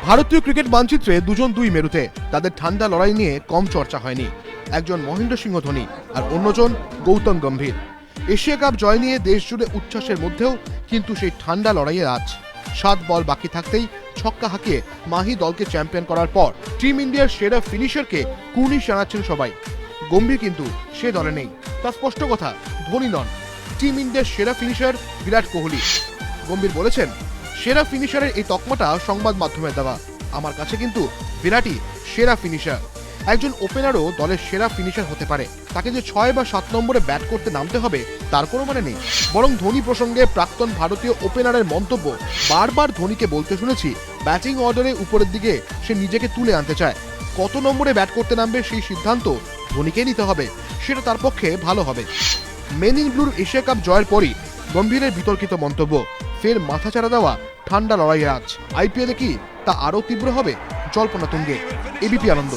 ভারতীয় ক্রিকেট মানচিত্রে দুজন দুই মেরুতে, তাদের ঠান্ডা লড়াই নিয়ে কম চর্চা হয়নি। একজন মহেন্দ্র সিংহ ধোনি আর অন্যজন গৌতম গম্ভীর। এশিয়া কাপ জয় নিয়ে দেশ জুড়ে উচ্ছ্বাসের মধ্যেও কিন্তু সেই ঠান্ডা লড়াইয়ের আজ 7 বল বাকি থাকতেই ছক্কা হাঁকিয়ে মাহি দলকে চ্যাম্পিয়ন করার পর টিম ইন্ডিয়ার সেরা ফিনিশারকে কুর্নিশ জানাচ্ছেন সবাই। গম্ভীর কিন্তু সে দলে নেই, তা স্পষ্ট কথা। ধোনি নন, টিম ইন্ডিয়ার সেরা ফিনিশার বিরাট কোহলি। গম্ভীর বলেছেন, সেরা ফিনিশারের এই তকমাটা সংবাদ মাধ্যমে দেওয়া, আমার কাছে কিন্তু বিরাটই সেরা ফিনিশার। একজন ওপেনারও দলের সেরা ফিনিশার হতে পারে, তাকে যে 6 বা 7 নম্বরে ব্যাট করতে নামতে হবে তার কোনো মানে নেই। বরং ধোনি প্রসঙ্গে প্রাক্তন ভারতীয় ওপেনারের মন্তব্য, বারবার ধোনিকে বলতে শুনেছি ব্যাটিং অর্ডারে উপরের দিকে সে নিজেকে তুলে আনতে চায়। কত নম্বরে ব্যাট করতে নামবে সেই সিদ্ধান্ত ধোনিকেই নিতে হবে, সেটা তার পক্ষে ভালো হবে। মেন ইন ব্লুর এশিয়া কাপ জয়ের পরই গম্ভীরের বিতর্কিত মন্তব্য, ফের মাথাচাড়া দেওয়া ঠান্ডা লড়াইয়ের আজ আইপিএলে কি তা আরও তীব্র হবে? জল্পনা তুঙ্গে। এবিপি আনন্দ।